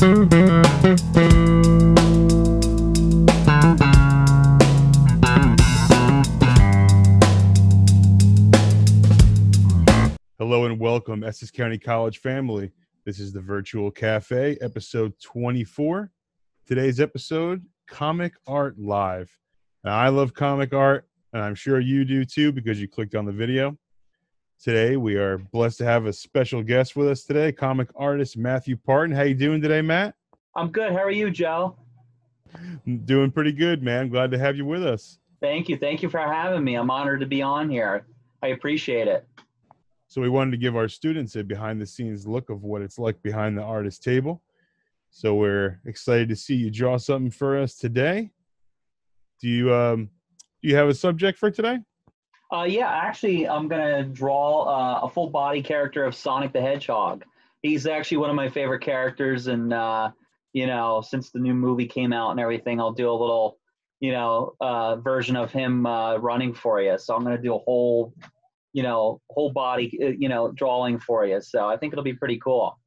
Hello and welcome, Essex County College family. This is the Virtual Cafe, episode 24. Today's episode, Comic Art Live. Now, I love comic art, and I'm sure you do too because you clicked on the video. Today, we are blessed to have a special guest with us today, comic artist Matthew Parton. How you doing today, Matt? I'm good. How are you, Joe? Doing pretty good, man. Glad to have you with us. Thank you. Thank you for having me. I'm honored to be on here. I appreciate it. So we wanted to give our students a behind-the-scenes look of what it's like behind the artist table. So we're excited to see you draw something for us today. Do you have a subject for today? Yeah, actually, I'm gonna draw a full body character of Sonic the Hedgehog. He's actually one of my favorite characters, and since the new movie came out and everything, I'll do a little, version of him running for you. So I'm gonna do a whole body, drawing for you. So I think it'll be pretty cool.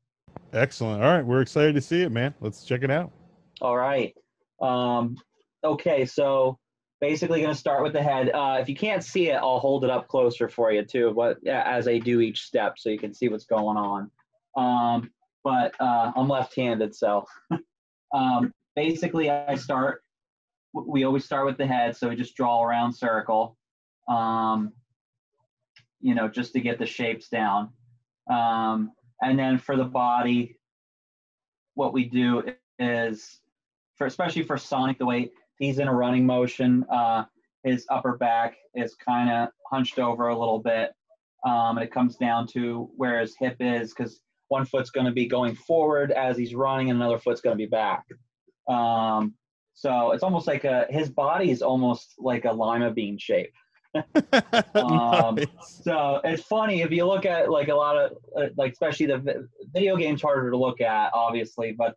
Excellent. All right, we're excited to see it, man. Let's check it out. All right. Okay, so basically going to start with the head. If you can't see it, I'll hold it up closer for you too, as I do each step so you can see what's going on. But I'm left-handed, so basically we always start with the head, so we just draw a round circle, just to get the shapes down. And then for the body, what we do is, especially for Sonic, the way he's in a running motion, his upper back is kind of hunched over a little bit. And it comes down to where his hip is, because one foot's going to be going forward as he's running and another foot's going to be back. So it's almost like his body is almost like a lima bean shape. Nice. So it's funny if you look at like a lot of especially the video game's harder to look at, obviously, but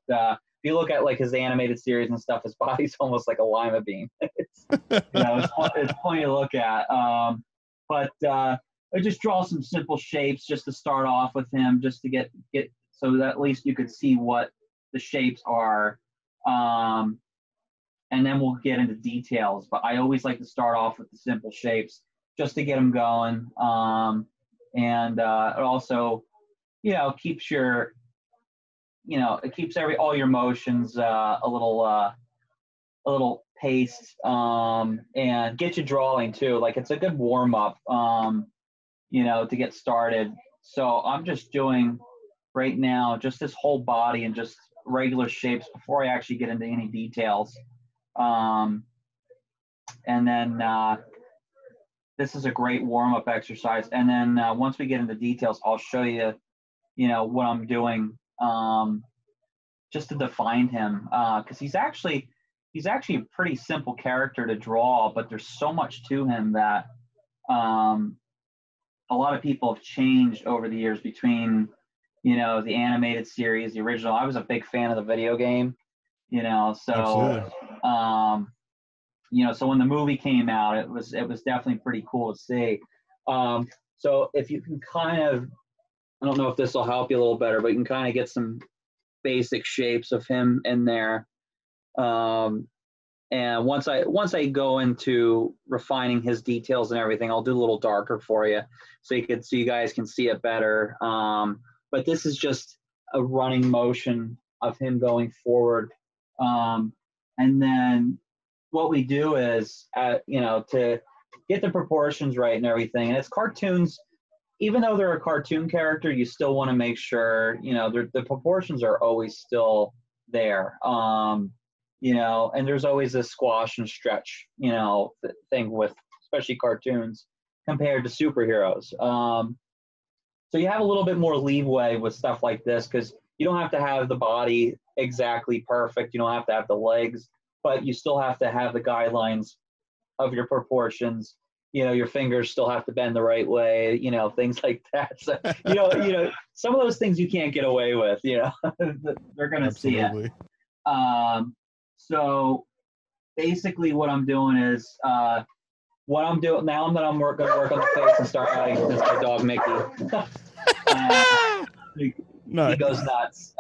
if you look at like his animated series and stuff, his body's almost like a lima bean. It's funny to look at. But I just draw some simple shapes just to start off with him, just to get so that at least you could see what the shapes are. And then we'll get into details. But I always like to start off with the simple shapes just to get them going. And it also, keeps your, it keeps all your motions a little paced, and get you drawing too. Like it's a good warm up, to get started. So I'm just doing right now just this whole body and just regular shapes before I actually get into any details. And then this is a great warm-up exercise. And then once we get into details, I'll show you, what I'm doing just to define him. Because he's actually a pretty simple character to draw, but there's so much to him that a lot of people have changed over the years between, the animated series, the original. I was a big fan of the video game. So, so when the movie came out, it was definitely pretty cool to see. So if you can kind of, I don't know if this will help you a little better, but you can kind of get some basic shapes of him in there. And once I go into refining his details and everything, I'll do a little darker for you so you guys can see it better. But this is just a running motion of him going forward. And then what we do is, to get the proportions right and everything, and it's cartoons, even though they're a cartoon character, you still want to make sure, the proportions are always still there. And there's always a squash and stretch, thing with especially cartoons compared to superheroes. So you have a little bit more leeway with stuff like this because you don't have to have the body exactly perfect. You don't have to have the legs, but you still have to have the guidelines of your proportions. Your fingers still have to bend the right way, things like that. So, some of those things you can't get away with, they're going to see it. So basically what I'm doing is, what I'm doing now that I'm going to work on the face and start adding this my dog Mickey. He No, goes nuts.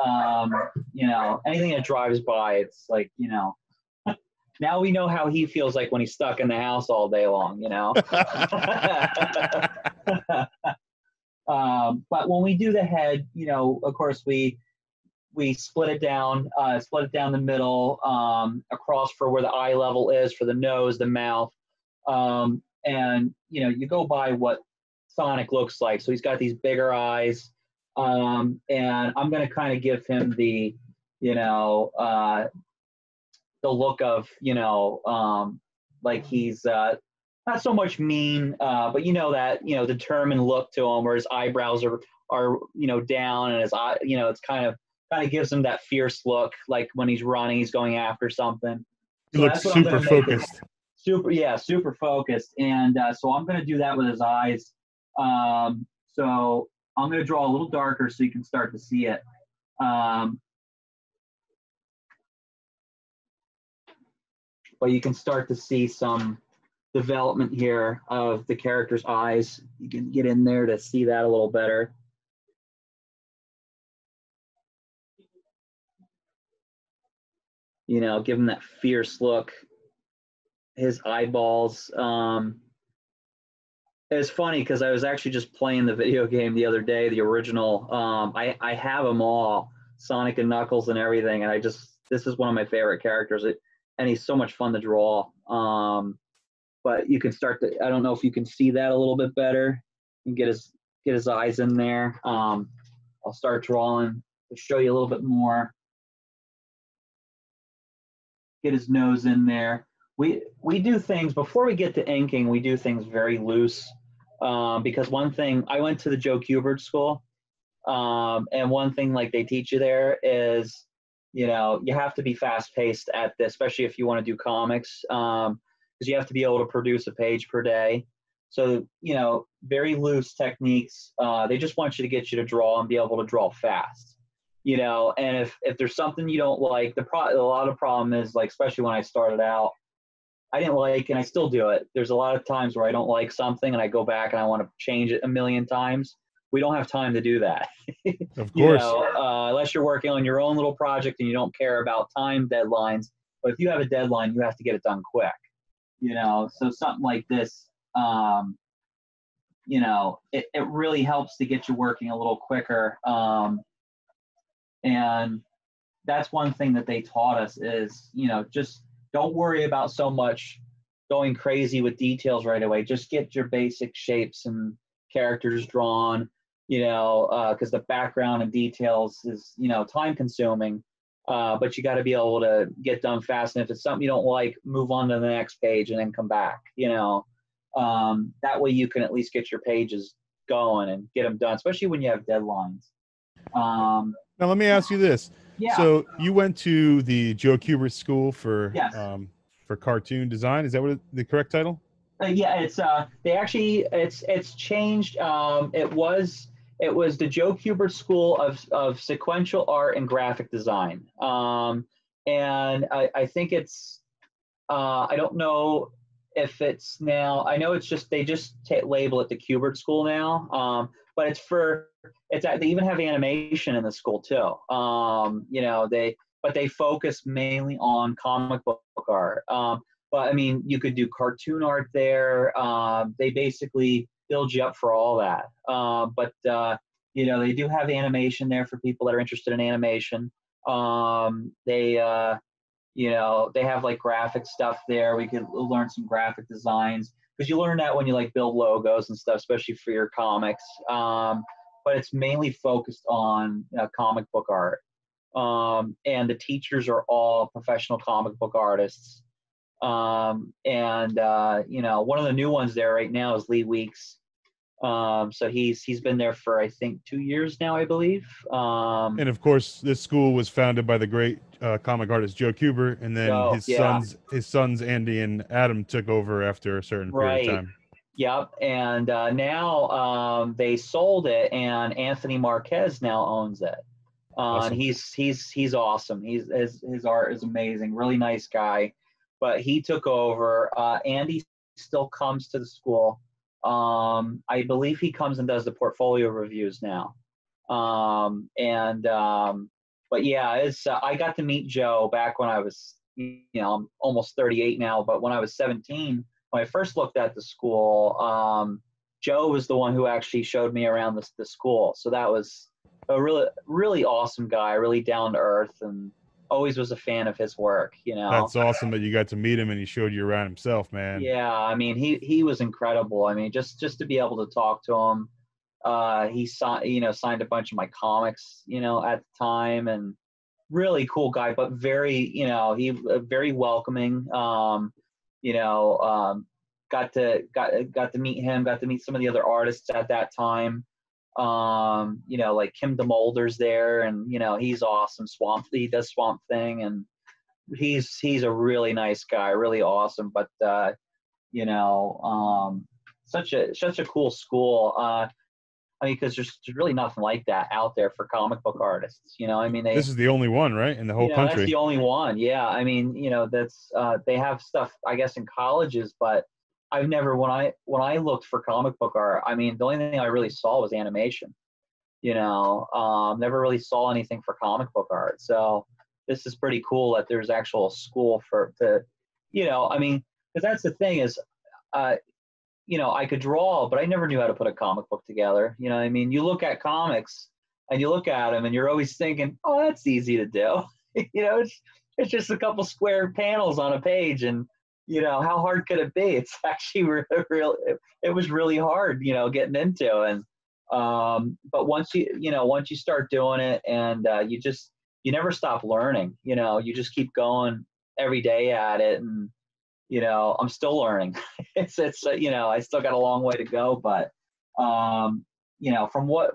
Anything that drives by, it's like, now we know how he feels like when he's stuck in the house all day long, But when we do the head, of course we split it down the middle, across for where the eye level is, for the nose, the mouth. And you go by what Sonic looks like. So he's got these bigger eyes. And I'm going to kind of give him the look of, like he's not so much mean, but that, determined look to him, where his eyebrows are down, and his eye, it's kind of gives him that fierce look, like when he's running, he's going after something. he So looks that's what I'm super going to make it. focused. Super focused. And so I'm going to do that with his eyes. So I'm going to draw a little darker so you can start to see it. But you can start to see some development here of the character's eyes. You can get in there to see that a little better. Give him that fierce look. His eyeballs. It's funny because I was actually just playing the video game the other day, the original. I have them all, Sonic and Knuckles and everything, and this is one of my favorite characters. And he's so much fun to draw. But you can start to, I don't know if you can see that a little bit better. You can get his eyes in there. I'll start drawing to show you a little bit more. Get his nose in there. We do things, before we get to inking, we do things very loose. Because one thing, I went to the Joe Kubert school, and one thing like they teach you there is, you have to be fast paced at this, especially if you want to do comics, because you have to be able to produce a page per day. So, very loose techniques. They just want you to get you to draw and be able to draw fast. And if there's something you don't like, a lot of problem is, like, especially when I started out, I didn't like, and I still do it. There's a lot of times where I don't like something and I go back and I want to change it a million times. We don't have time to do that. Of course. Unless you're working on your own little project and you don't care about time deadlines. But if you have a deadline, you have to get it done quick. So something like this, it really helps to get you working a little quicker. And that's one thing that they taught us is, just don't worry about so much going crazy with details right away. Just get your basic shapes and characters drawn, because the background and details is, time consuming. But you got to be able to get done fast. And if it's something you don't like, move on to the next page and then come back, that way you can at least get your pages going and get them done, especially when you have deadlines. Now, let me ask you this. Yeah. So you went to the Joe Kubert School for Yes. For cartoon design. Is that what the correct title? Yeah, it's changed. It was the Joe Kubert School of Sequential Art and Graphic Design. And I think it's, I don't know if it's now, I know it's just, they just label it the Kubert School now. But they even have animation in the school too. They focus mainly on comic book art. But I mean, you could do cartoon art there. They basically build you up for all that. But they do have animation there for people that are interested in animation. They have like graphic stuff there. We could learn some graphic designs, because you learn that when you like build logos and stuff, especially for your comics. But it's mainly focused on comic book art. And the teachers are all professional comic book artists. One of the new ones there right now is Lee Weeks. So he's been there for, I think, 2 years now, I believe. And of course, this school was founded by the great comic artist Joe Kubert, and then his sons Andy and Adam took over after a certain period of time. Yep. And now they sold it, and Anthony Marquez now owns it. Awesome. And he's awesome. His art is amazing. Really nice guy. But he took over. Andy still comes to the school. I believe he comes and does the portfolio reviews now. But yeah, it's I got to meet Joe back when I was, I'm almost 38 now, but when I was 17, when I first looked at the school, Joe was the one who actually showed me around the school. So that was a really, really awesome guy, really down to earth, and always was a fan of his work, That's awesome that you got to meet him and he showed you around himself, man. Yeah, I mean, he was incredible. I mean, just to be able to talk to him, he signed a bunch of my comics, at the time, and really cool guy, but very, he very welcoming. You know, got to meet him, got to meet some of the other artists at that time. Like Kim DeMolder's there, and he's awesome. He does Swamp Thing, and he's a really nice guy, really awesome. But such a cool school. I mean, because there's really nothing like that out there for comic book artists. I mean, This is the only one, right, in the whole country? That's the only one. Yeah, I mean, that's they have stuff, I guess, in colleges, but I've never when I looked for comic book art, I mean, the only thing I really saw was animation. Never really saw anything for comic book art. So this is pretty cool that there's actual school I mean, because that's the thing is, I could draw, but I never knew how to put a comic book together. I mean, you look at comics and you look at them and you're always thinking, oh, that's easy to do. It's just a couple square panels on a page, and how hard could it be? It's actually it was really hard, getting into. And but once you start doing it, and you never stop learning. You just keep going every day at it, and I'm still learning. it's I still got a long way to go, but from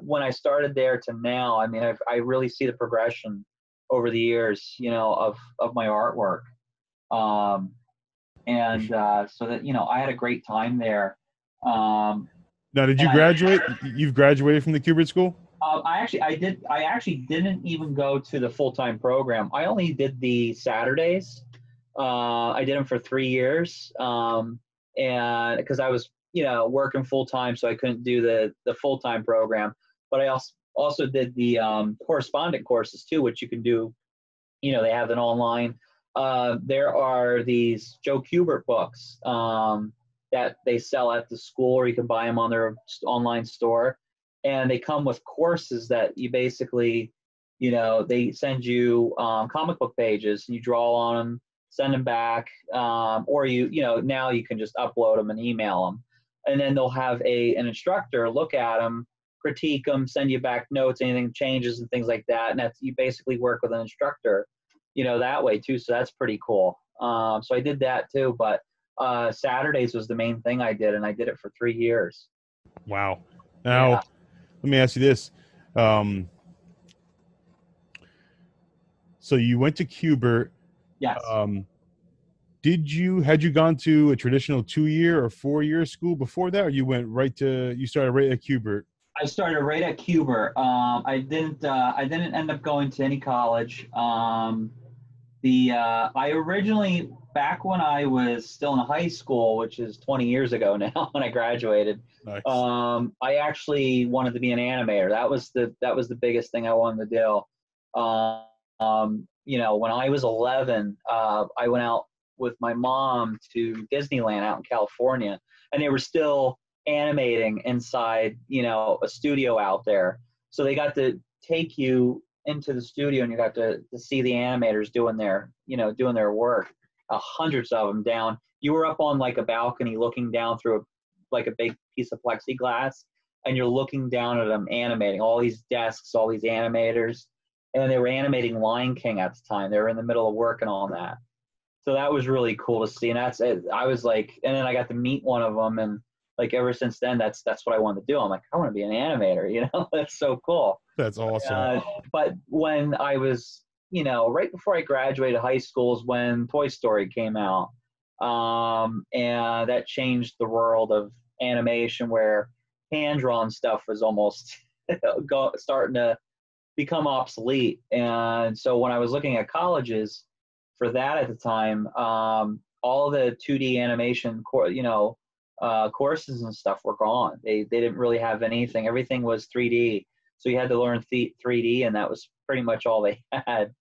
when I started there to now, I mean, I really see the progression over the years, of my artwork. So that, I had a great time there. Now, did you graduate? You've graduated from the Kubert School? I actually didn't even go to the full-time program. I only did the Saturdays. I did them for 3 years, and because I was, working full-time, so I couldn't do the full-time program. But I also did the correspondent courses too, which you can do. They have an online. There are these Joe Kubert books that they sell at the school, or you can buy them on their online store. And they come with courses that you basically, they send you comic book pages, and you draw on them, send them back, or now you can just upload them and email them. And then they'll have an instructor look at them, critique them, send you back notes, anything changes and things like that. And you basically work with an instructor, that way too. So that's pretty cool. So I did that too, but Saturdays was the main thing I did, and I did it for 3 years. Wow. Now, yeah. Let me ask you this. So you went to Kubert. Yes. Had you gone to a traditional 2-year or 4-year school before that, or you started right at Kubert? I started right at Kubert. I didn't end up going to any college. I originally, back when I was still in high school, which is 20 years ago now, when I graduated, nice. I actually wanted to be an animator. That was the biggest thing I wanted to do. When I was 11, I went out with my mom to Disneyland out in California, and they were still animating inside, a studio out there. So they got to take you into the studio, and you got to see the animators doing their work. Hundreds of them down. You were up on like a balcony looking down through a big piece of plexiglass, and you're looking down at them animating all these desks, all these animators. And they were animating Lion King at the time. They were in the middle of working on that. So that was really cool to see. And I was like, and then I got to meet one of them, and like ever since then, that's what I wanted to do. I'm like, I want to be an animator, That's so cool. That's awesome. But when I was, right before I graduated high school is when Toy Story came out. And that changed the world of animation, where hand-drawn stuff was almost starting to become obsolete. And so when I was looking at colleges for that at the time, all the 2D animation, courses and stuff were gone. They didn't really have anything. Everything was 3D. So you had to learn 3D, and that was pretty much all they had.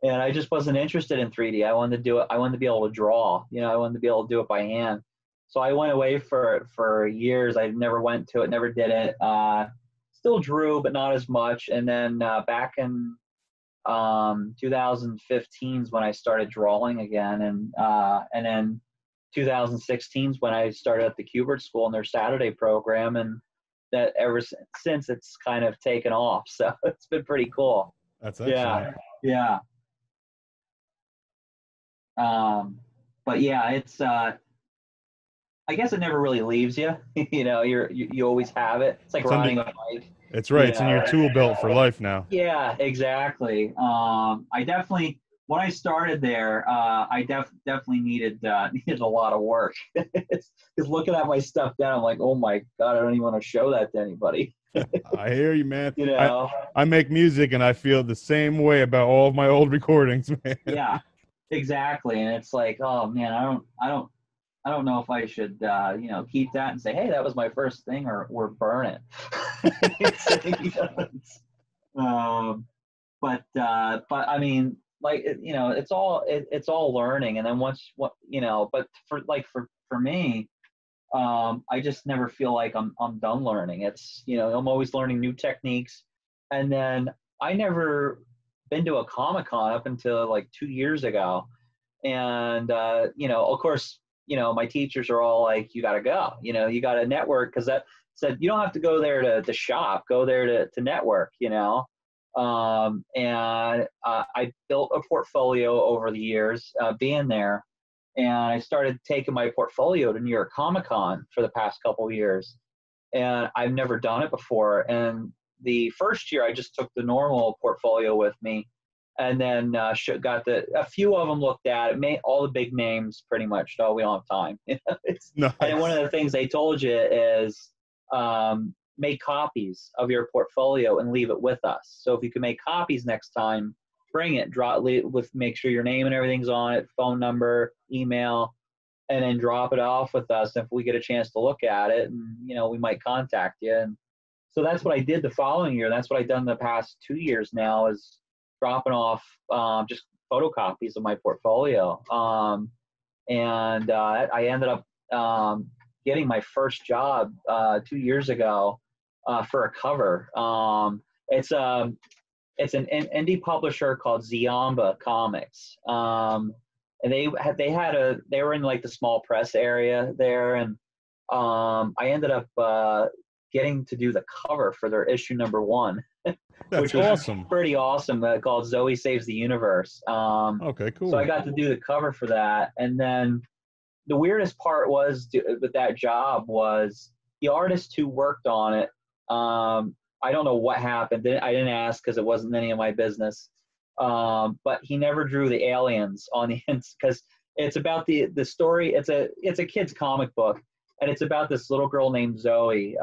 And I just wasn't interested in 3D. I wanted to do it. I wanted to be able to draw. I wanted to be able to do it by hand. So I went away for years. I never went to it, never did it. Still drew, but not as much. And then back in 2015 is when I started drawing again, and then 2016 is when I started at the Kubert School in their Saturday program, and that ever since it's kind of taken off. So it's been pretty cool. That's excellent. Yeah. But yeah, it's I guess it never really leaves you. You always have it. It's like riding a bike. It's right. It's in your tool belt for life now. Yeah, exactly. I definitely, when I started there, I definitely needed a lot of work. Because looking at my stuff now, I'm like, oh my God, I don't even want to show that to anybody. I hear you, man. I make music, and I feel the same way about all of my old recordings, man. Yeah, exactly. And it's like, oh man, I don't know if I should, keep that and say, hey, that was my first thing, or burn it. But I mean, like, it's all learning. And then but for me, I just never feel like I'm done learning. It's, I'm always learning new techniques. And then I never been to a Comic-Con up until like 2 years ago. And, of course, my teachers are all like, you got to go, you got to network, because that said, you don't have to go there to shop, go there to network, and I built a portfolio over the years being there, and I started taking my portfolio to New York Comic-Con for the past couple of years, and I've never done it before. And the first year I just took the normal portfolio with me, and then got a few of them looked at it, all the big names pretty much. No, we don't have time. Nice. And one of the things they told you is make copies of your portfolio and leave it with us. So if you can make copies next time, bring it, make sure your name and everything's on it, phone number, email, and then drop it off with us. If we get a chance to look at it, and we might contact you. And so that's what I did the following year. That's what I've done the past 2 years now, is dropping off just photocopies of my portfolio. And I ended up getting my first job 2 years ago for a cover. It's an indie publisher called Ziamba Comics. And they were in like the small press area there. And I ended up getting to do the cover for their issue #1. That's awesome. Pretty awesome. Called Zoe Saves the Universe. Okay, cool. So I got to do the cover for that. And then the weirdest part was with that job was the artist who worked on it. I don't know what happened. I didn't ask because it wasn't any of my business. But he never drew the aliens on the ends, because it's about the story. It's a kid's comic book, and it's about this little girl named Zoe.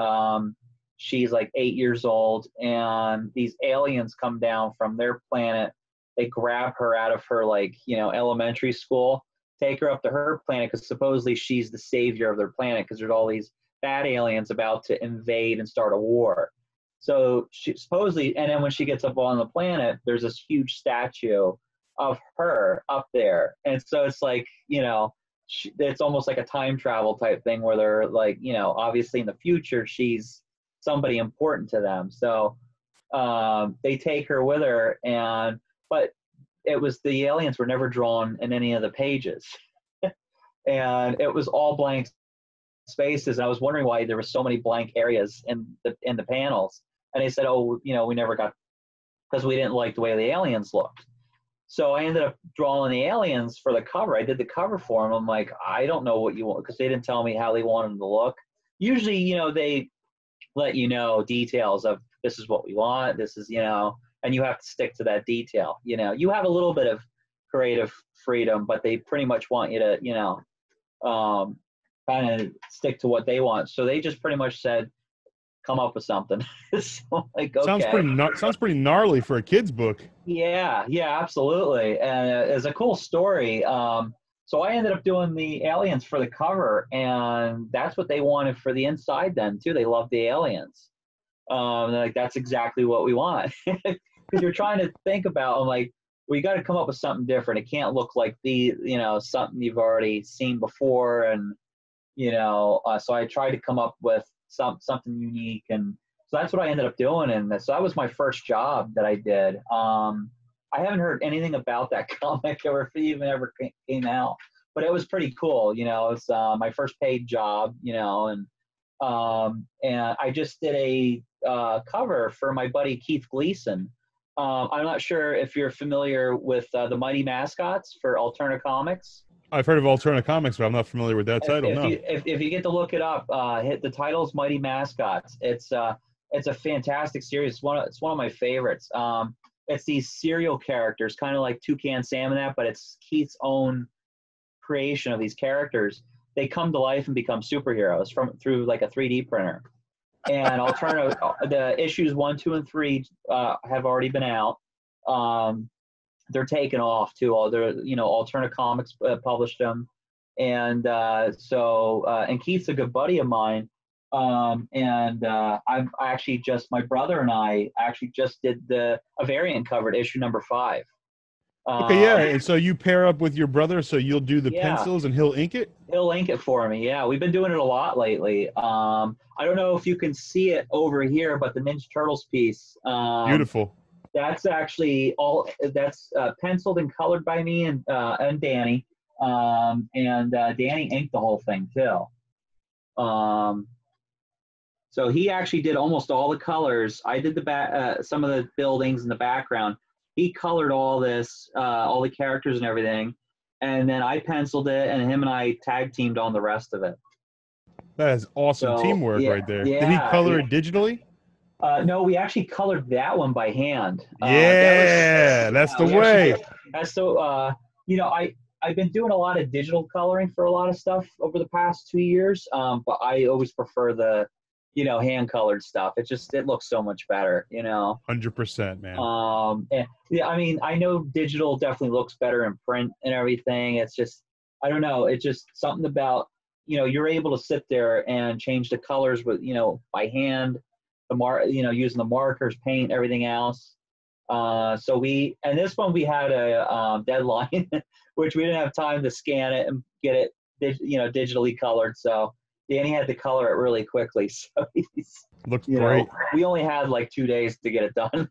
She's like 8 years old, and these aliens come down from their planet. They grab her out of her elementary school, take her up to her planet, because supposedly she's the savior of their planet, because there's all these bad aliens about to invade and start a war. So she supposedly, and then when she gets up on the planet, there's this huge statue of her up there. And so it's like, it's almost like a time travel type thing, where they're like, obviously in the future, she's somebody important to them. So they take her with her, but the aliens were never drawn in any of the pages. And it was all blank spaces. I was wondering why there were so many blank areas in the panels. And they said, oh, we never got, because we didn't like the way the aliens looked. So I ended up drawing the aliens for the cover. I did the cover for them. I'm like, I don't know what you want, because they didn't tell me how they wanted them to look. Usually, they let you know details of, this is what we want, this is, and you have to stick to that detail. You have a little bit of creative freedom, but they pretty much want you to, kind of stick to what they want. So they just pretty much said, come up with something. So like, okay. Sounds pretty gnarly for a kid's book. Yeah, absolutely. And it's a cool story. So I ended up doing the aliens for the cover, and that's what they wanted for the inside then too. They loved the aliens. They're like, that's exactly what we want. Because you're trying to think about, I'm like, well, you got to come up with something different. It can't look like something you've already seen before. And, so I tried to come up with something unique. And so that's what I ended up doing. And so that was my first job that I did. I haven't heard anything about that comic or if it even ever came out, but it was pretty cool. It was my first paid job, and I just did a cover for my buddy Keith Gleason. I'm not sure if you're familiar with the Mighty Mascots for Alterna Comics. I've heard of Alterna Comics, but I'm not familiar with that title. If you get to look it up, hit the title's Mighty Mascots. It's a fantastic series. It's one of my favorites. It's these serial characters, kind of like Toucan Sam and that, but it's Keith's own creation of these characters. They come to life and become superheroes through like a 3D printer. And Alterna, the issues 1, 2, and 3 have already been out. They're taken off too. Alterna Comics published them, and and Keith's a good buddy of mine. I've actually my brother and I actually just did a variant covered issue number 5. Okay, yeah. And so you pair up with your brother, so you'll do the pencils and he'll ink it? He'll ink it for me, yeah. We've been doing it a lot lately. I don't know if you can see it over here, but the Ninja Turtles piece. Beautiful. That's actually penciled and colored by me and Danny. Danny inked the whole thing too. So he actually did almost all the colors. I did some of the buildings in the background. He colored all this, all the characters and everything. And then I penciled it, and him and I tag teamed on the rest of it. That is awesome teamwork right there. Did he color it digitally? No, we actually colored that one by hand. That's the way. I've been doing a lot of digital coloring for a lot of stuff over the past 2 years, but I always prefer the hand colored stuff. It looks so much better, 100%, man. I know digital definitely looks better in print and everything. It's just, I don't know. It's just something about, you're able to sit there and change the colors with, by hand, using the markers, paint, everything else. And this one we had a deadline, which we didn't have time to scan it and get it, digitally colored. So Danny had to color it really quickly. So looks great. We only had like 2 days to get it done.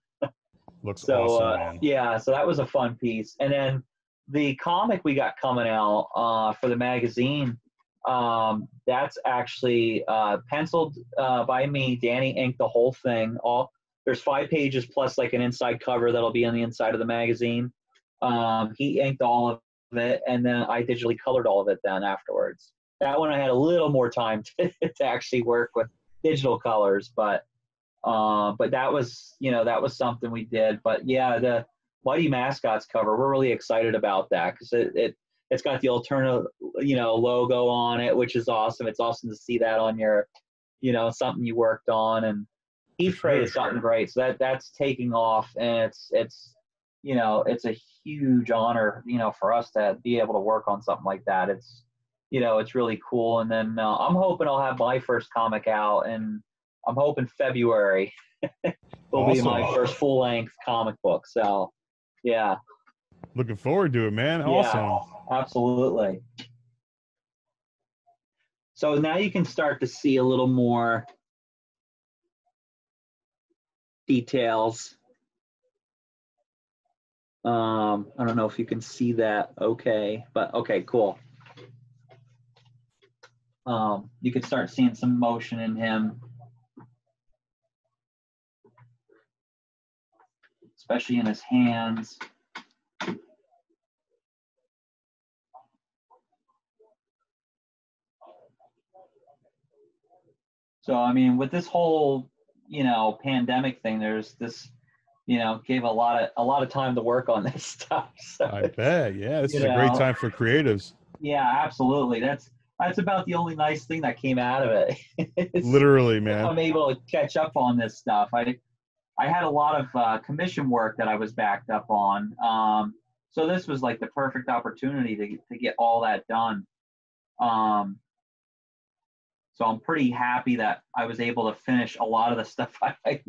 Looks awesome, man. Yeah, so that was a fun piece. And then the comic we got coming out for the magazine, that's actually penciled by me. Danny inked the whole thing. There's 5 pages plus like an inside cover that'll be on the inside of the magazine. He inked all of it, and then I digitally colored all of it then afterwards. That one I had a little more time to actually work with digital colors, but that was something we did. But yeah, the Mighty Mascots cover, we're really excited about that because it's got the Alterna logo on it, which is awesome. It's awesome to see that on your something you worked on, and he created something great. So that's taking off, and it's a huge honor for us to be able to work on something like that. It's really cool. And then I'm hoping I'll have my first comic out, and I'm hoping February will be my first full-length comic book. So, yeah. Looking forward to it, man. Awesome. Yeah, absolutely. So now you can start to see a little more details. I don't know if you can see that okay, but okay, cool. You can start seeing some motion in him, especially in his hands. So, I mean, with this whole, pandemic thing, there's this, gave a lot of time to work on this stuff. So I bet. Yeah, this is a great time for creatives. Yeah, absolutely. That's about the only nice thing that came out of it. Literally, man. I'm able to catch up on this stuff. I had a lot of commission work that I was backed up on. So this was like the perfect opportunity to get all that done. So I'm pretty happy that I was able to finish a lot of the stuff. I I'd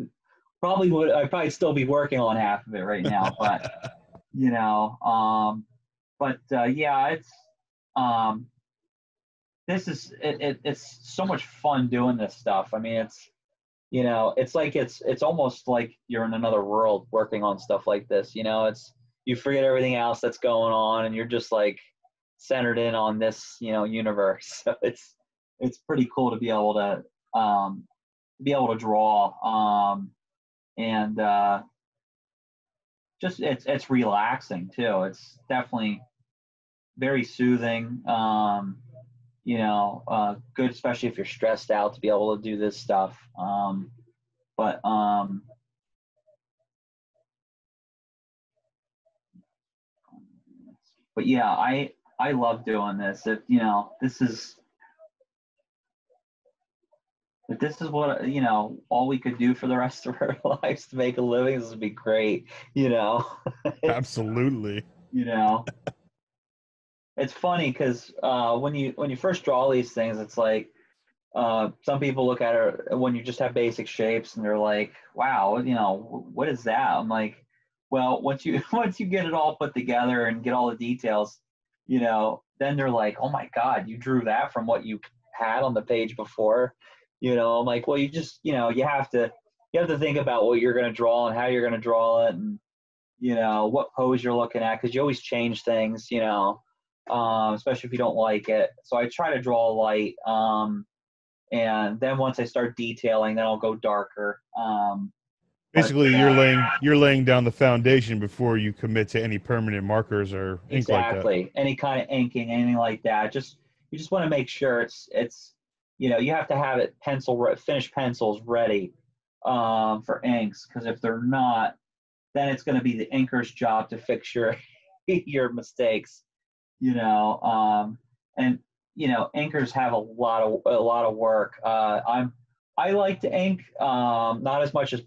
probably still be working on half of it right now, but you know, yeah, um, it's so much fun doing this stuff. I mean, it's almost like you're in another world working on stuff like this. You forget everything else that's going on, and you're just like centered in on this, universe. So it's pretty cool to be able to draw, and just it's relaxing too. It's definitely very soothing. Good, especially if you're stressed out, to be able to do this stuff. But yeah, I love doing this. If this is what all we could do for the rest of our lives to make a living, this would be great. Absolutely. It's funny because when you first draw these things, it's like some people look at it when you just have basic shapes and they're like, wow, what is that? I'm like, well, once you get it all put together and get all the details, then they're like, oh my God, you drew that from what you had on the page before. I'm like, well, you just, you have to think about what you're going to draw and how you're going to draw it, and what pose you're looking at, because you always change things, especially if you don't like it. So I try to draw light, and then once I start detailing, then I'll go darker. Basically, you're laying down the foundation before you commit to any permanent markers or ink like that. Exactly. Any kind of inking, anything like that. You just want to make sure it's you have to have it finished pencils ready for inks, because if they're not, then it's going to be the inker's job to fix your your mistakes. And inkers have a lot of work. I like to ink, not as much as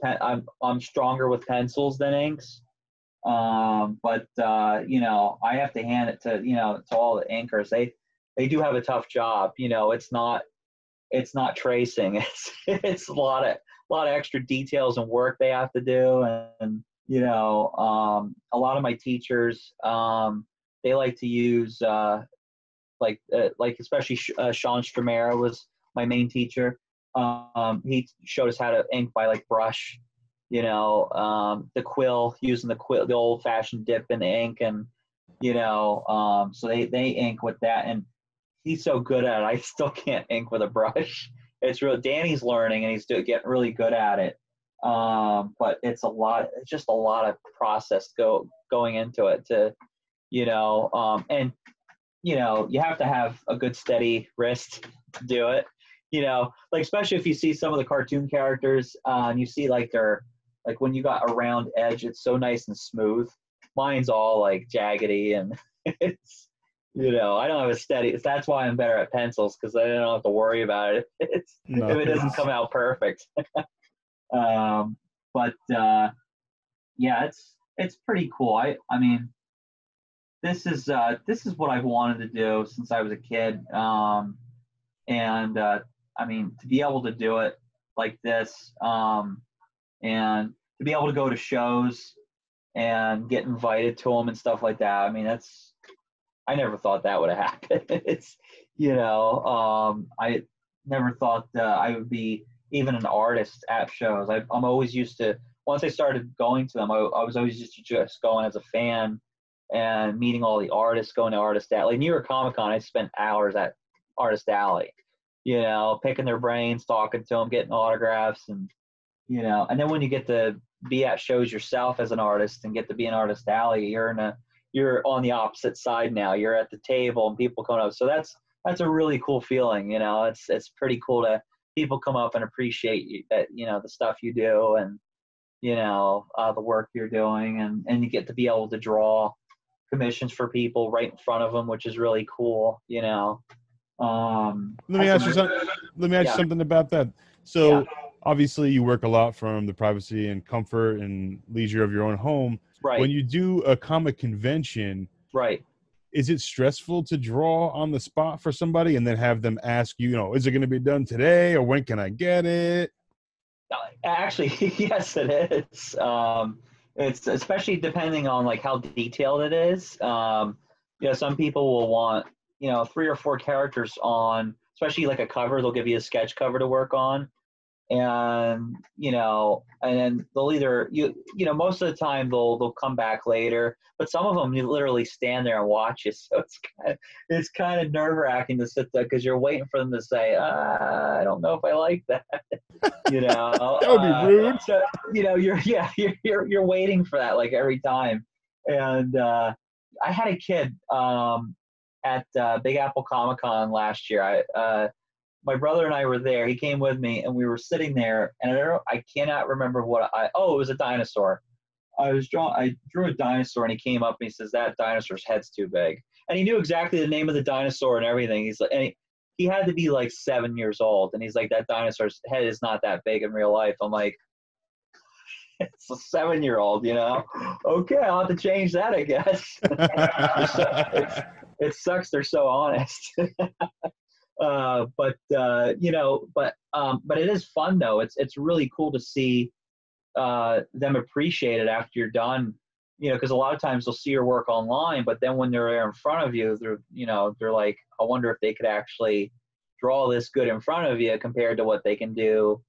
I'm stronger with pencils than inks. But I have to hand it to all the inkers. They do have a tough job. It's not tracing. It's a lot of extra details and work they have to do. And a lot of my teachers, they like to use like especially Sean Stromera was my main teacher. He showed us how to ink by like brush, the quill, using the quill, the old fashioned dip in the ink, and so they ink with that, and he's so good at it. I still can't ink with a brush. It's real. Danny's learning and he's getting really good at it. But it's just a lot of process going into it to, and you have to have a good steady wrist to do it. Like especially if you see some of the cartoon characters, and you see like when you got a round edge, it's so nice and smooth. Mine's all like jaggedy, and it's I don't have a steady. That's why I'm better at pencils, because I don't have to worry about it. If it doesn't come out perfect. Yeah, it's pretty cool. I mean, this is what I've wanted to do since I was a kid. I mean, to be able to do it like this, and to be able to go to shows and get invited to them and stuff like that. I mean, I never thought that would have happened. It's, I never thought I would be even an artist at shows. I'm always used to, once I started going to them, I was always used to just going as a fan and meeting all the artists, going to Artist Alley. Like New York Comic Con, I spent hours at Artist Alley, picking their brains, talking to them, getting autographs, and, and then when you get to be at shows yourself as an artist and get to be in Artist Alley, you're on the opposite side now. You're at the table and people come up. So that's a really cool feeling. It's pretty cool to people come up and appreciate you, that, the stuff you do, and, the work you're doing, and you get to be able to draw commissions for people right in front of them, which is really cool. Let me ask you something about that. So obviously you work a lot from the privacy and comfort and leisure of your own home. Right. When you do a comic convention, right, is it stressful to draw on the spot for somebody and then have them ask you, is it going to be done today or when can I get it? Actually, yes, it is. It's especially depending on like how detailed it is. Some people will want 3 or 4 characters on, especially like a cover. They'll give you a sketch cover to work on, and and then they'll either most of the time they'll come back later, but some of them you literally stand there and watch it. So it's kind of nerve wracking to sit there because you're waiting for them to say, I don't know if I like that. That would be rude. So you're waiting for that like every time. And I had a kid at Big Apple Comic-Con last year. My brother and I were there. He came with me, and we were sitting there. And I cannot remember it was a dinosaur. I drew a dinosaur, and he came up and he says, "That dinosaur's head's too big." And he knew exactly the name of the dinosaur and everything. He's like, and he had to be like 7 years old, and he's like, "That dinosaur's head is not that big in real life." I'm like, it's a 7-year-old, Okay, I'll have to change that, I guess. It sucks. They're so honest. But it is fun though. It's really cool to see them appreciate it after you're done. Because a lot of times they'll see your work online, but then when they're there in front of you, they're like, I wonder if they could actually draw this good in front of you compared to what they can do,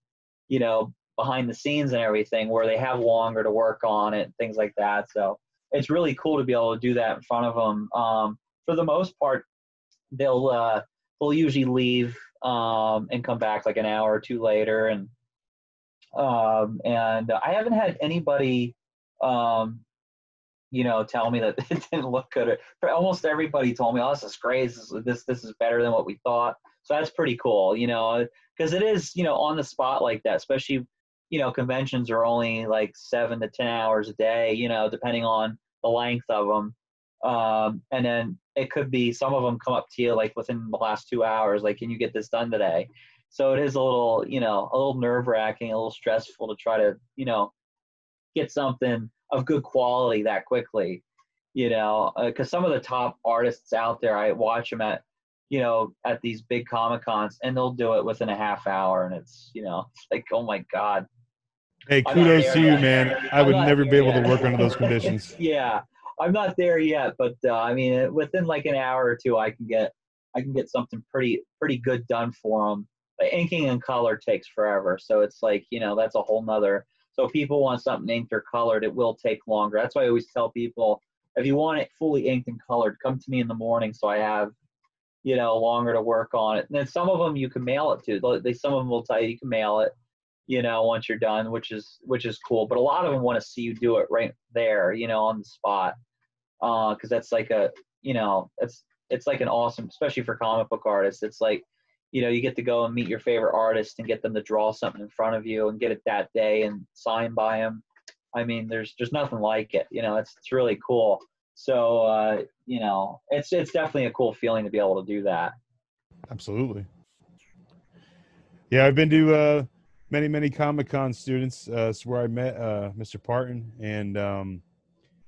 behind the scenes and everything, where they have longer to work on it, things like that. So it's really cool to be able to do that in front of them. For the most part, they'll usually leave and come back like an hour or two later, and I haven't had anybody tell me that it didn't look good. Almost everybody told me, "Oh, this is great. This is better than what we thought." So that's pretty cool, because it is on the spot like that. Especially conventions are only like 7 to 10 hours a day, depending on the length of them. And then it could be some of them come up to you like within the last 2 hours, like, "Can you get this done today?" So it is a little nerve wracking, a little stressful to try to, get something of good quality that quickly, because some of the top artists out there, I watch them at these big Comic-Cons, and they'll do it within a half hour, and it's like, oh my God. Hey, kudos to you, man. I would never be able to work under those conditions. Yeah, I'm not there yet, but within like an hour or two, I can get something pretty good done for them. The inking and color takes forever, so it's like that's a whole nother. So if people want something inked or colored, it will take longer. That's why I always tell people, if you want it fully inked and colored, come to me in the morning so I have longer to work on it. And then some of them you can mail it to. Some of them will tell you can mail it, once you're done, which is cool. But a lot of them want to see you do it right there, on the spot, because that's like it's like an awesome, especially for comic book artists. It's like you get to go and meet your favorite artist and get them to draw something in front of you and get it that day and signed by them. I mean, there's nothing like it. It's really cool. So it's definitely a cool feeling to be able to do that. Absolutely. Yeah, I've been to many Comic-Con students. It's where I met Mr. Parton, and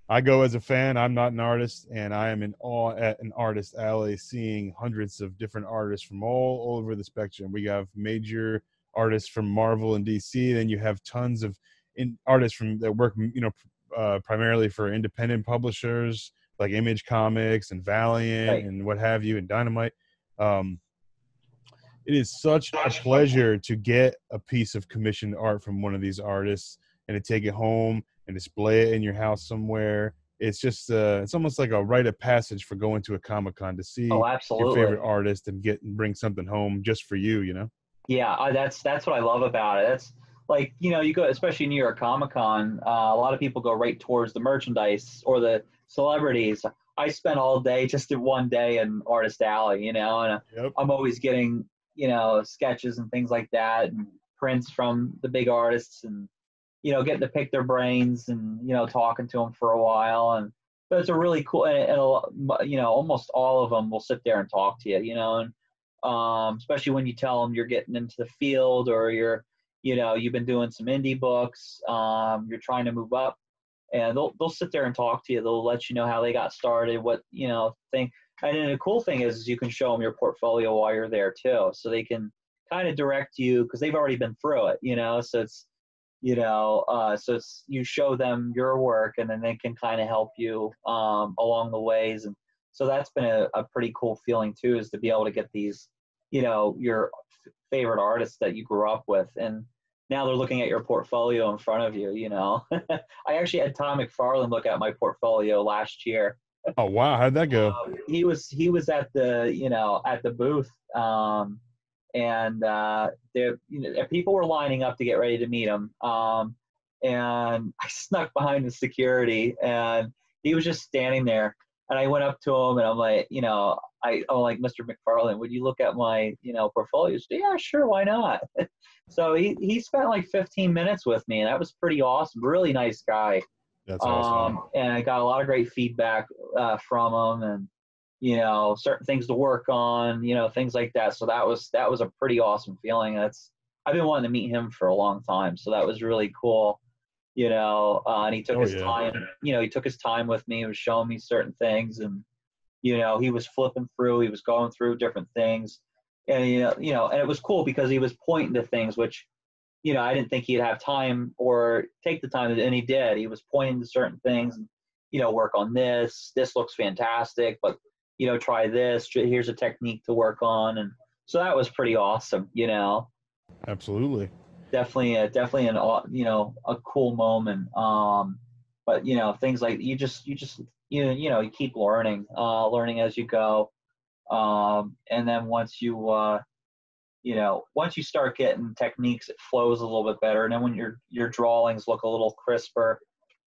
I go as a fan. I'm not an artist, and I am in awe at an artist alley, seeing hundreds of different artists from all over the spectrum. We have major artists from Marvel and DC. Then you have tons of artists that work, primarily for independent publishers like Image Comics and Valiant, right, and what have you, and Dynamite. It is such a pleasure to get a piece of commissioned art from one of these artists and to take it home and display it in your house somewhere. It's just it's almost like a rite of passage for going to a Comic-Con to see your favorite artist and bring something home just for you. Yeah, that's what I love about it. That's like, you go, especially New York Comic-Con, a lot of people go right towards the merchandise or the celebrities. I spent all day just in one day in Artist Alley, and yep, I'm always getting sketches and things like that, and prints from the big artists, and getting to pick their brains and talking to them for a while. And but it's a really cool, and almost all of them will sit there and talk to you, and especially when you tell them you're getting into the field, or you've been doing some indie books, you're trying to move up and they'll sit there and talk to you. They'll let you know how they got started, what, thing. And then the cool thing is you can show them your portfolio while you're there too, so they can kind of direct you because they've already been through it, so it's, so it's, you show them your work and then they can kind of help you along the ways. And so that's been a pretty cool feeling too, is to be able to get these, your favorite artists that you grew up with, and now they're looking at your portfolio in front of you. I actually had Tom McFarlane look at my portfolio last year. Oh wow, how'd that go? He was at the at the booth, and there people were lining up to get ready to meet him, and I snuck behind the security, and he was just standing there, and I went up to him, and I'm like, I'm like, Mr. McFarlane, would you look at my portfolio? Said, yeah, sure, why not? So he spent like 15 minutes with me, and that was pretty awesome. Really nice guy. That's awesome. And I got a lot of great feedback from him, and certain things to work on, things like that. So that was a pretty awesome feeling. I've been wanting to meet him for a long time, so that was really cool. And he took his time. He took his time with me. He was showing me certain things, and he was flipping through. He was going through different things, and and it was cool because he was pointing to things which I didn't think he'd have time or take the time, and he did. He was pointing to certain things, and, work on this. This looks fantastic, but, try this. Here's a technique to work on. And so that was pretty awesome, Absolutely. Definitely an, a cool moment. But, things like you keep learning as you go. And then once you start getting techniques, it flows a little bit better. And then when your drawings look a little crisper,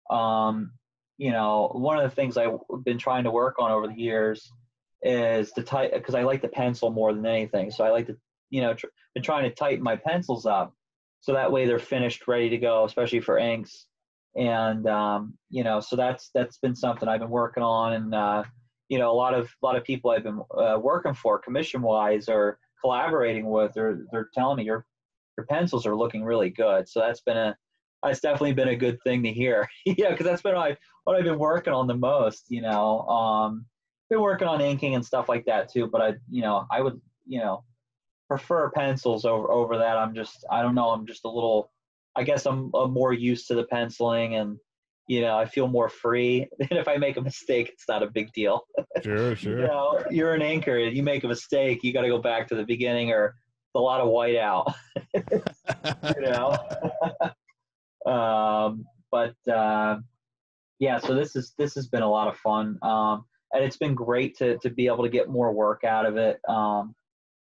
one of the things I've been trying to work on over the years is to type, because I like the pencil more than anything. So I like to, been trying to tighten my pencils up so that way they're finished, ready to go, especially for inks. And, so that's been something I've been working on. And, a lot of people I've been working for commission wise or collaborating with, they're telling me your pencils are looking really good. So that's definitely been a good thing to hear. Because that's been what I've been working on the most. Been working on inking and stuff like that too. But I would prefer pencils over that. I don't know. I'm just a little. I guess I'm more used to the penciling, and I feel more free. And if I make a mistake, it's not a big deal. Sure. You're an inker. You make a mistake, you got to go back to the beginning, or a lot of white out. Yeah. So this has been a lot of fun, and it's been great to be able to get more work out of it,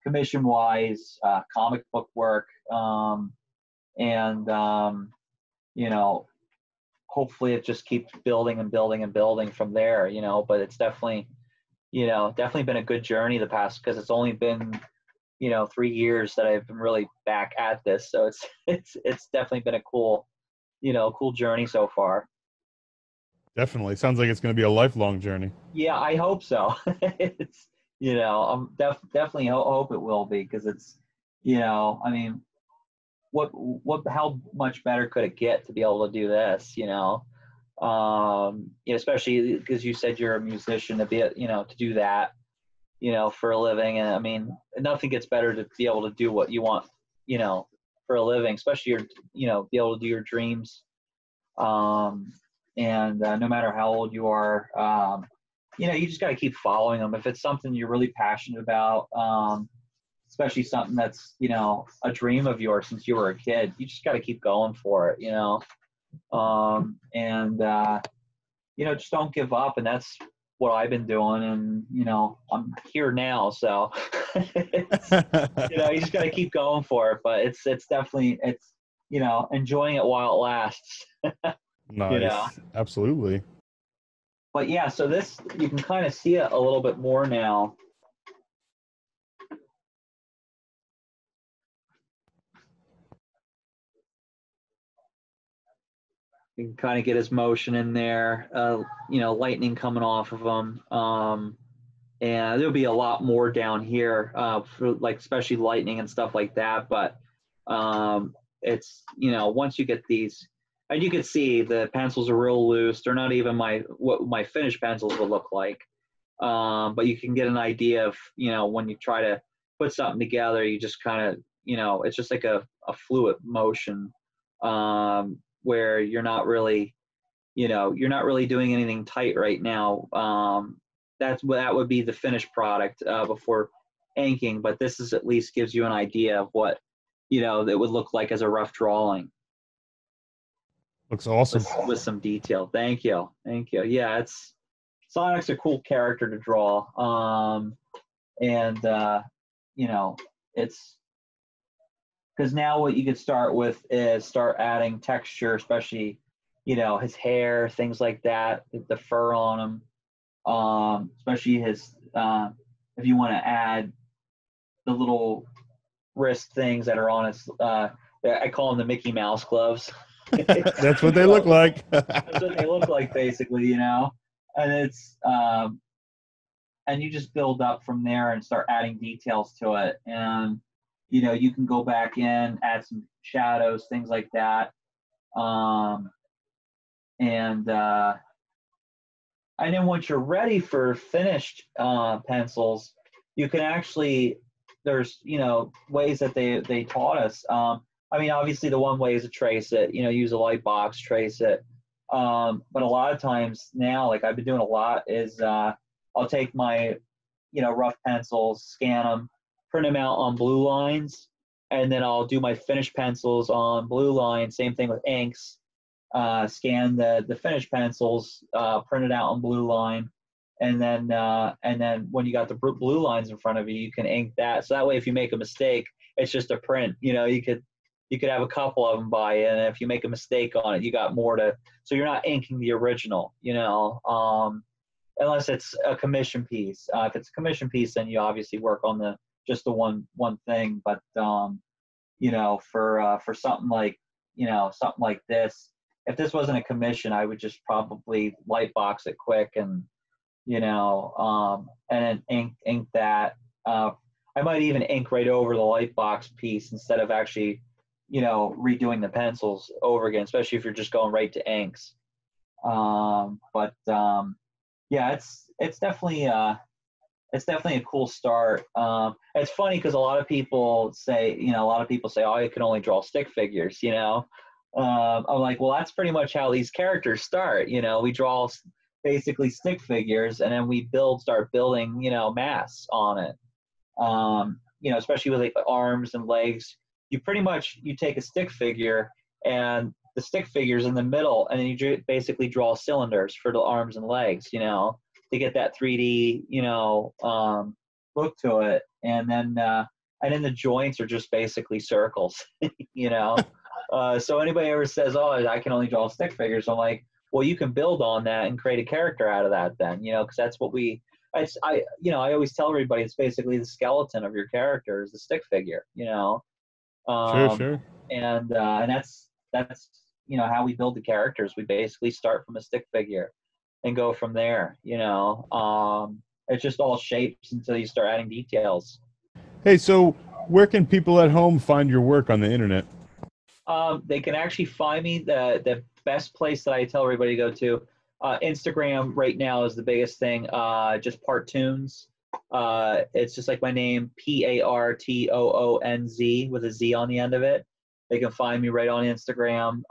commission wise, comic book work, and hopefully it just keeps building and building and building from there, but it's definitely been a good journey the past, because it's only been, 3 years that I've been really back at this. So it's definitely been a cool journey so far. Definitely. Sounds like it's going to be a lifelong journey. Yeah, I hope so. It's, I'm definitely hope it will be, because it's, I mean, how much better could it get to be able to do this, especially because you said you're a musician, to be, to do that, for a living. And I mean, nothing gets better to be able to do what you want, for a living, especially be able to do your dreams. And no matter how old you are, you just got to keep following them. If it's something you're really passionate about, especially something that's, a dream of yours since you were a kid, you just got to keep going for it, just don't give up. And that's what I've been doing. And, I'm here now. So, you just got to keep going for it. But it's definitely, enjoying it while it lasts. Nice. Absolutely. But yeah, so this, you can kind of see it a little bit more now. You can kind of get his motion in there, lightning coming off of him. And there'll be a lot more down here, for like, especially lightning and stuff like that. But it's, once you get these, And you could see the pencils are real loose. They're not even what my finished pencils would look like. But you can get an idea of, when you try to put something together, you just kind of, it's just like a fluid motion, where you're not really doing anything tight right now. That would be the finished product before inking, but this is at least gives you an idea of what, that would look like as a rough drawing. Looks awesome. With some detail. Thank you. Yeah, Sonic's a cool character to draw. And it's because now what you could start with is start adding texture, especially, his hair, things like that, the fur on him, especially his, if you want to add the little wrist things that are on his, I call them the Mickey Mouse gloves. That's what they look like. That's what they look like, basically, and it's, and you just build up from there and start adding details to it. And, you can go back in, add some shadows, things like that. And then once you're ready for finished pencils, you can actually, there's, ways that they taught us. Obviously the one way is to trace it, use a light box, trace it. But a lot of times now, like I've been doing a lot, is I'll take my, rough pencils, scan them, print them out on blue lines, and then I'll do my finished pencils on blue lines. Same thing with inks. Scan the finished pencils, print it out on blue line, and then when you got the blue lines in front of you, you can ink that. So that way, if you make a mistake, it's just a print. You could have a couple of them by it, and if you make a mistake on it, you got more to. So you're not inking the original, unless it's a commission piece. If it's a commission piece, then you obviously work on just the one thing. But for something like this, if this wasn't a commission, I would just probably light box it quick and and then ink that. I might even ink right over the light box piece instead of actually redoing the pencils over again, especially if you're just going right to inks. Yeah, it's definitely a cool start. It's funny because a lot of people say, oh, you can only draw stick figures, I'm like, well, that's pretty much how these characters start. We draw basically stick figures, and then we start building, mass on it. Especially with like the arms and legs. You take a stick figure, and the stick figure's in the middle, and then you basically draw cylinders for the arms and legs, to get that 3D, look to it. And then the joints are just basically circles, So anybody ever says, oh, I can only draw stick figures, I'm like, well, you can build on that and create a character out of that then, because that's what I always tell everybody it's basically the skeleton of your character is the stick figure, Sure. And that's how we build the characters. We basically start from a stick figure and go from there. It's just all shapes until you start adding details. Hey, so where can people at home find your work on the internet? They can actually find me. The best place that I tell everybody to go to, Instagram right now is the biggest thing. Just Partoons. It's just like my name, Partoonz with a Z on the end of it. They can find me right on Instagram.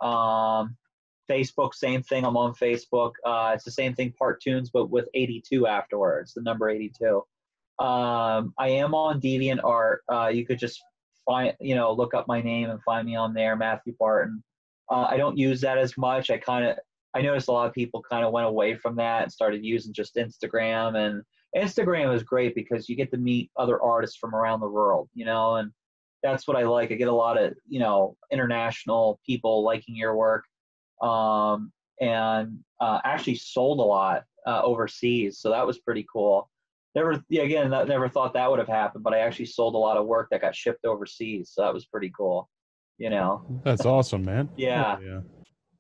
Facebook, same thing. I'm on Facebook. It's the same thing, Partoons, but with 82 afterwards, the number 82. I am on DeviantArt. You could just look up my name and find me on there, Matthew Parton. I don't use that as much. I noticed a lot of people kind of went away from that and started using just Instagram. And Instagram is great because you get to meet other artists from around the world, and that's what I like. I get a lot of, international people liking your work, and actually sold a lot overseas. So that was pretty cool. Never thought that would have happened, but I actually sold a lot of work that got shipped overseas. So that was pretty cool, That's awesome, man. Yeah. Yeah.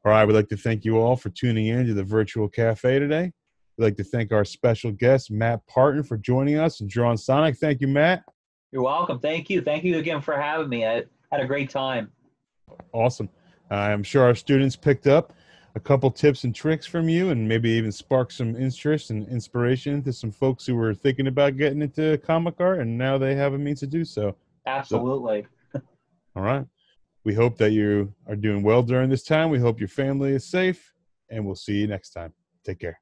All right. We'd like to thank you all for tuning in to the Virtual Cafe today. We'd like to thank our special guest, Matt Parton, for joining us and drawing Sonic. Thank you, Matt. You're welcome. Thank you. Thank you again for having me. I had a great time. Awesome. I'm sure our students picked up a couple tips and tricks from you, and maybe even sparked some interest and inspiration to some folks who were thinking about getting into comic art, and now they have a means to do so. Absolutely. All right. We hope that you are doing well during this time. We hope your family is safe, and we'll see you next time. Take care.